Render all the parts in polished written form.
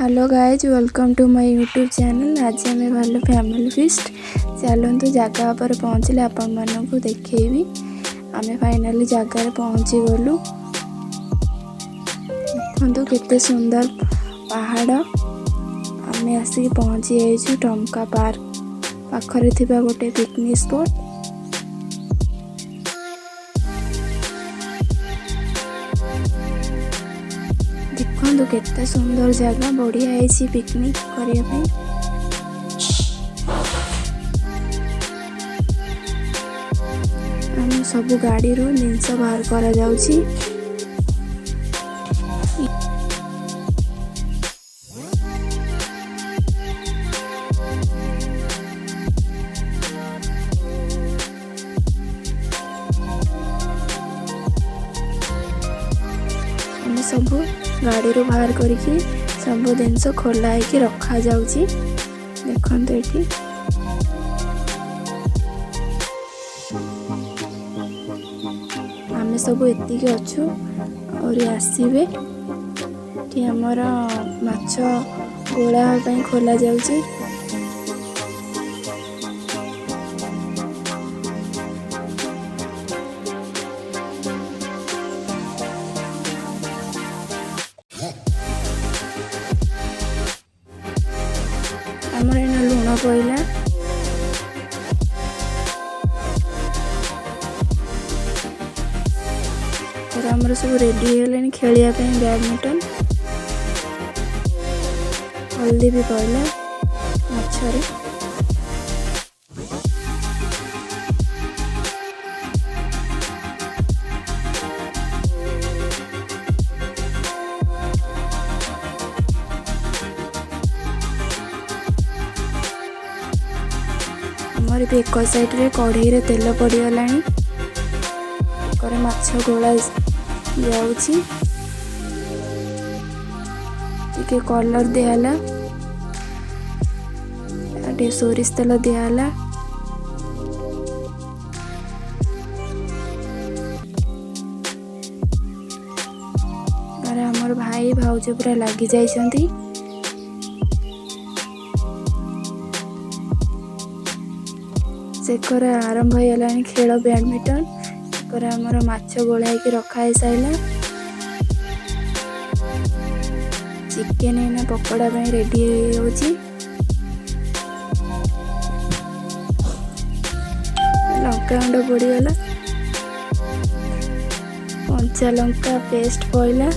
Hello guys, welcome to my YouTube channel. आज आम भालु फैमिली फिस्ट। चलतु जगह पर पहुँचले आपण मानू देखी। आम फाइनाली जगार पहुँची गलु। देखु केते सुंदर पहाड़। आम आसिक पहुँची जाइछु टमका पार्क पाखरे थिबा गोटे पिकनिक स्पॉट। देखो केते सुंदर जगह, बढ़िया है पिकनिक करने। आम सब गाड़ी रो जिनस बाहर करा जाउची। आम सब गाड़ी रो बाहर करके सब जिनस खोला है रखा जाउची। देखंतु एठी आम सब एतिक अच्छु और आसबे। आमर माछ गोला खोला जाउची। आमर एना लुण पइला। आमर सब रेडी होगले खेलिया बैडमिंटन। हल्दी भी पइला माछरे। आमर भी एक साइड रे कढ़ई रे तेल पड़गला। माछ गोला जाउची। टिके कलर दियाला, टे सोरिष तेल दियाला। आमर भाई भाउज पूरा लगी जाइछंती। सेकर आरंभ होगला खेल बैडमिंटन। आमर माछ गोला रखा सारा। चिकेन एना पकोड़ा रेडी होची। लंका गुंड पड़गला, कंचा लंका पेस्ट पइला।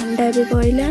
अंडा भी पइला।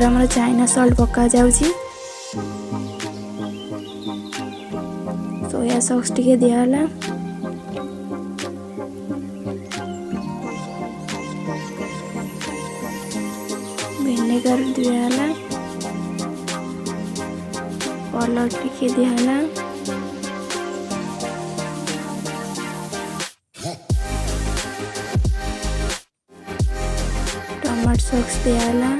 आमर चाइना सॉल्ट पका जाउची। सोया सॉस टिके दियाला। विनेगर दियाला। कलर टिके दियाला। टमाटो सॉस दियाला।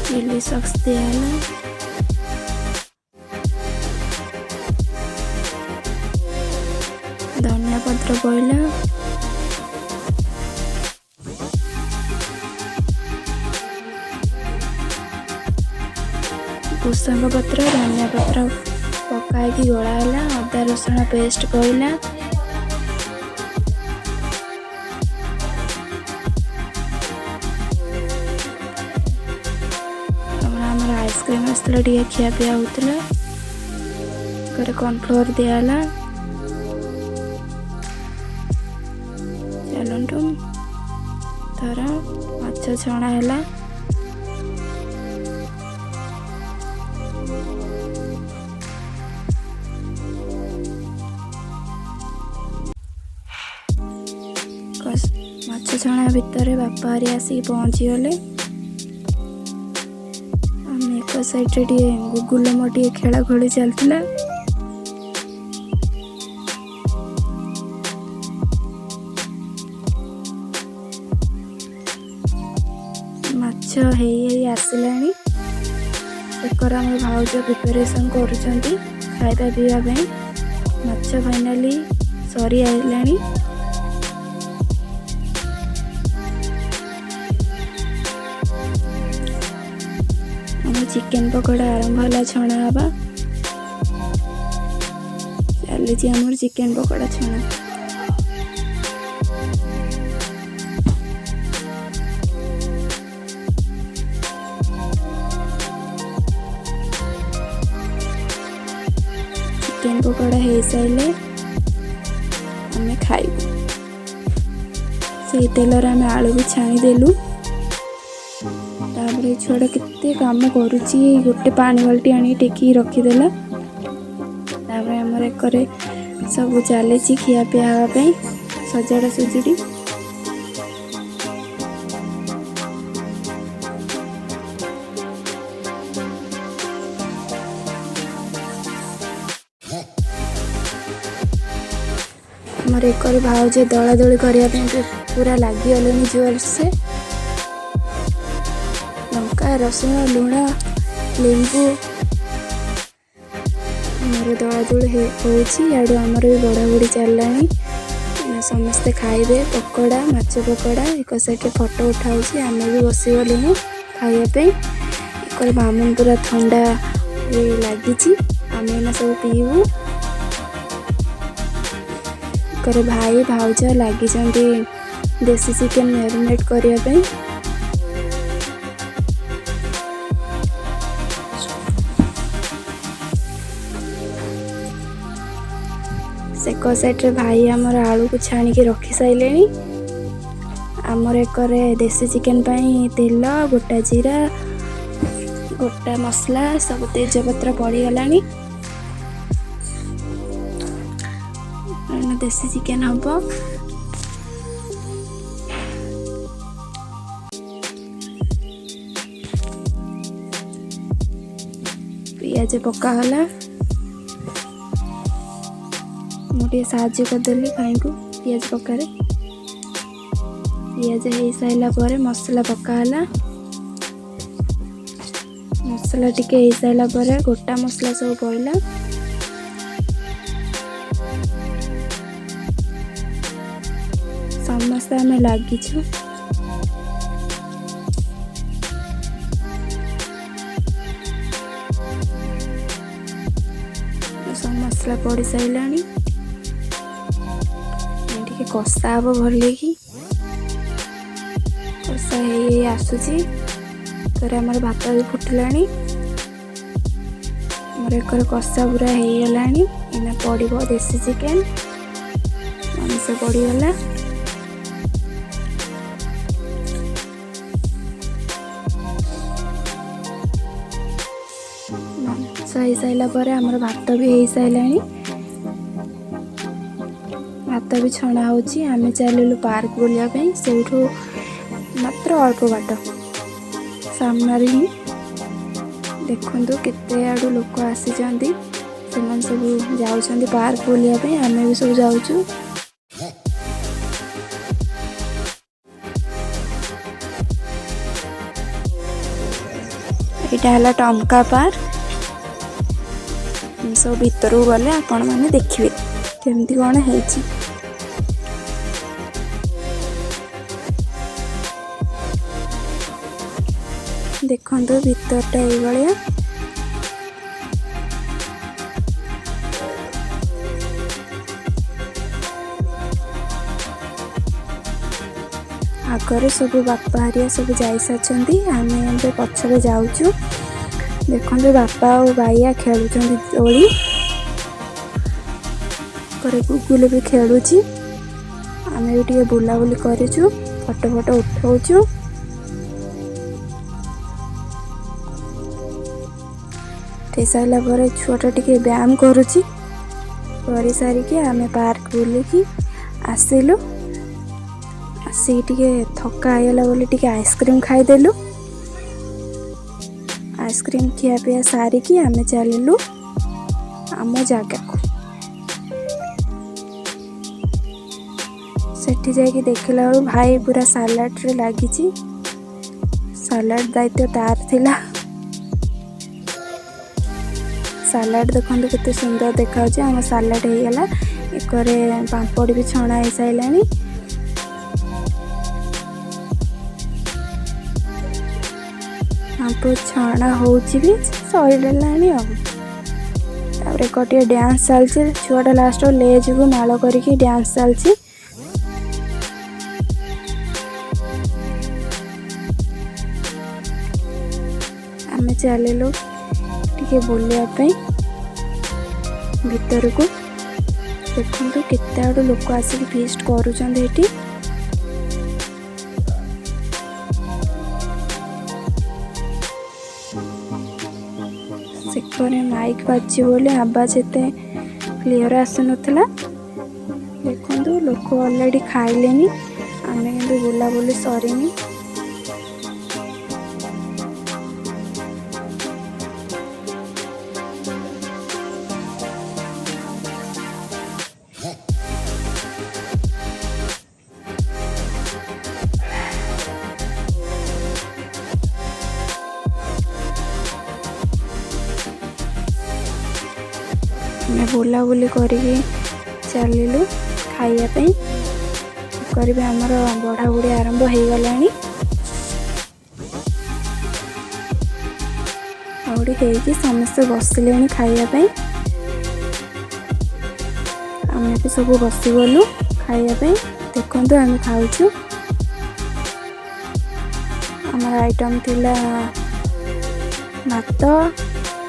चिली सॉस दियाला। धनिया पत्र पइला। भुसंग पत्र धनिया पत्र पकाई गोला। अदा रसुण पेस्ट पइला। आइसक्रीम आसला टे खिया पिया होता। कॉर्नफ्लोर दियाला। चलतु थर माछ छणा है। माछ छणा भितर बापा हरी आसिक पहुँची गले। साइड टे गुगुलम टे खेला खेली चलता। ହେଇ ଆସିଲାଣି। ଏକର ଆମ ଭାଉଜ ପ୍ରିପାରେସନ୍ କରୁଛନ୍ତି ଖାଇବା ପିଇବା ପାଇଁ। ମାଛ ଫାଇନାଲି ସରି ଆସିଲାଣି। ଆମ ଚିକେନ ପକୋଡ଼ା ଆରମ୍ଭ ହେଲା ଛଣା ହେବା। ଚାଲିଛି ଆମର ଚିକେନ ପକୋଡ଼ା ଛଣା। ଚିକେନ ପକୋଡ଼ା ହେଇସାରିଲେ ଆମେ ଖାଇବୁ। ସେଇ ତେଲରେ ଆମେ ଆଳୁ ବି ଛାଣିଦେଲୁ। ତାପରେ ଛୁଆଟା କେତେ କାମ କରୁଛି, ଗୋଟେ ପାଣି ବାଲ୍ଟି ଆଣିକି ଟେକିକି ରଖିଦେଲା। ତାପରେ ଆମର ଏକରେ ସବୁ ଚାଲିଛି ଖିଆପିଆ ହେବା ପାଇଁ ସଜାଡ଼ା ସଜୁଡ଼ି। ଆମର ଏକରେ ଭାଉଜ ଦଳାଦଳି କରିବା ପାଇଁ ପୁରା ଲାଗିଗଲେଣି ଜୋରସେ। ଲଙ୍କା, ରସୁଣ, ଲୁଣ, ଲେମ୍ବୁ ଆମର ଦଳାଦଳି ହେଉଛି। ଇଆଡ଼ୁ ଆମର ବି ବଢ଼ାବଢ଼ି ଚାଲିଲାଣି। ସମସ୍ତେ ଖାଇବେ ପକୋଡ଼ା, ମାଛ ପକୋଡ଼ା। ଏକ ସାଇଡ଼ରେ ଫଟୋ ଉଠାଉଛି। ଆମେ ବି ବସିଗଲୁଣି ଖାଇବା ପାଇଁ। ଏକରେ ବାମୁନ ପୁରା ଥଣ୍ଡା ଲାଗିଛି, ଆମେ ଏଇନା ସବୁ ପିଇବୁ। ଏକରେ ଭାଇ ଭାଉଜ ଲାଗିଛନ୍ତି ଦେଶୀ ଚିକେନ୍ ମ୍ୟାରିନେଟ୍ କରିବା ପାଇଁ। ସେକ ସାଇଡ଼ରେ ଭାଇ ଆମର ଆଳୁକୁ ଛାଣିକି ରଖିସାରିଲେଣି। ଆମର ଏକରେ ଦେଶୀ ଚିକେନ୍ ପାଇଁ ତେଲ, ଗୋଟା ଜିରା, ଗୋଟା ମସଲା ସବୁ ତେଜପତ୍ର ପଡ଼ିଗଲାଣି। ଦେଶୀ ଚିକେନ୍ ହବ। ପିଆଜ ପକା ହେଲା। ମୁଁ ଟିକେ ସାହାଯ୍ୟ କରିଦେଲି ଭାଇଙ୍କୁ ପିଆଜ ପକାରେ। ପିଆଜ ହେଇସାରିଲା ପରେ ମସଲା ପକା ହେଲା। ମସଲା ଟିକେ ହେଇସାରିଲା ପରେ ଗୋଟା ମସଲା ସବୁ ପଡ଼ିଲା। ସମସ୍ତେ ଆମେ ଲାଗିଛୁ। ସବୁ ମସଲା ପଡ଼ି ସାରିଲାଣି। ଟିକେ କଷା ହବ ଭଲକି। କଷା ହେଇ ଆସୁଛି। ଏକରେ ଆମର ଭାତ ବି ଫୁଟିଲାଣି। ଆମର ଏକରେ କଷା ପୁରା ହେଇଗଲାଣି। ଏଇନା ପଡ଼ିବ ଦେଶୀ ଚିକେନ୍। ମାଂସ ପଡ଼ିଗଲା। ମାଂସ ହେଇସାରିଲା ପରେ ଆମର ଭାତ ବି ହେଇସାରିଲାଣି। ଭାତ ବି ଛଣା ହେଉଛି। ଆମେ ଚାଲିଲୁ ପାର୍କ ବୁଲିବା ପାଇଁ। ସେଇଠୁ ମାତ୍ର ଅଳ୍ପ ବାଟ ସାମ୍ନାରେ ହିଁ। ଦେଖନ୍ତୁ କେତେ ଆଡ଼ୁ ଲୋକ ଆସିଛନ୍ତି। ସେମାନେ ସବୁ ଯାଉଛନ୍ତି ପାର୍କ ବୁଲିବା ପାଇଁ। ଆମେ ବି ସବୁ ଯାଉଛୁ। ଏଇଟା ହେଲା ଟମକା ପାର୍କ। ସବୁ ଭିତରକୁ ଗଲେ ଆପଣମାନେ ଦେଖିବେ କେମିତି କ'ଣ ହେଇଛି। ଦେଖନ୍ତୁ ଭିତରଟା ଏଇଭଳିଆ। ଆଗରେ ସବୁ ବାପା ହାରିଆ ସବୁ ଯାଇସାରିଛନ୍ତି। ଆମେ ଏବେ ପଛରେ ଯାଉଛୁ। ଦେଖନ୍ତୁ ବାପା ଆଉ ବାଇଆ ଖେଳୁଛନ୍ତି ଦୋଳି। ପରେ ଗୁଗୁଲ ବି ଖେଳୁଛି। ଆମେ ବି ଟିକେ ବୁଲାବୁଲି କରିଛୁ, ଫଟୋ ଉଠାଉଛୁ। ହେଇସାରିଲା ପରେ ଛୁଆଟା ଟିକେ ବ୍ୟାୟାମ କରୁଛି। କରିସାରିକି ଆମେ ପାର୍କ ବୁଲିକି ଆସିଲୁ। ଆସିକି ଟିକେ ଥକା ହେଇଗଲା ବୋଲି ଟିକେ ଆଇସ୍କ୍ରିମ୍ ଖାଇଦେଲୁ। ଆଇସ୍କ୍ରିମ୍ ଖିଆପିଆ ସାରିକି ଆମେ ଚାଲିଲୁ ଆମ ଜାଗାକୁ। ସେଠି ଯାଇକି ଦେଖିଲା ବେଳକୁ ଭାଇ ପୁରା ସାଲାଡ଼ରେ ଲାଗିଛି। सालाड दायित्व तार थिला। सालाड देखो केते सुंदर देखा आम सालाड हो गला। एकरे पापड़ भी छणा हो सारे। पापड़ छणा हो सरीगला। गोटे डांस चलती छुआटा लास्ट लेज को माल करके डांस चलती। आम चलू टे बुलापी भीतर को। देखो केते आड़ लोक आसिक फीस्ट करुँच। सेकरे माइक बाजी बोले आवाज एते क्लियर आसन। देखो लोक ऑलरेडी खाइले। आम कि बुलाबुली सरीनी। बुलाबुली करके चलू खाइापी। आमर बढ़ा बुड़ी आरंभ हो गला। बुड़ी हो समस्ते बसिले खाइापी। आम भी सब बसीगलु खाइापी। देखो आम खाऊँ। आमर आइटम थिला भात,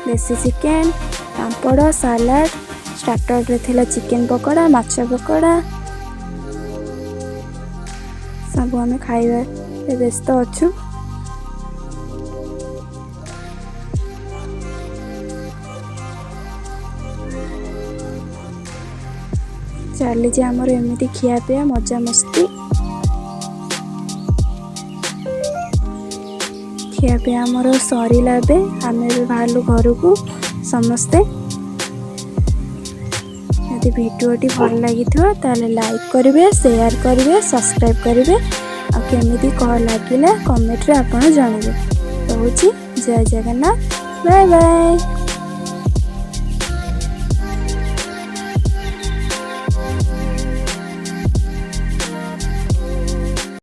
देसी चिकेन, पापड़, सालाड, स्टार्टर रे थिला चिकेन पकोड़ा, माछ पकोड़ा। सब आम खाइबा व्यस्त अच्छु। चली आमर एमती खियापिया मजा मस्ती। खियापिया आमर सरीला। आम भी बाहर घर को समस्ते। यदि भिडियोटी भल लगी ताले लाइक करेंगे, शेयर करेंगे, सब्सक्राइब करेंगे। आ केमिति कह लगिला कमेंट रे आपण जणाइबे। रोची जय जगन्नाथ। Bye bye.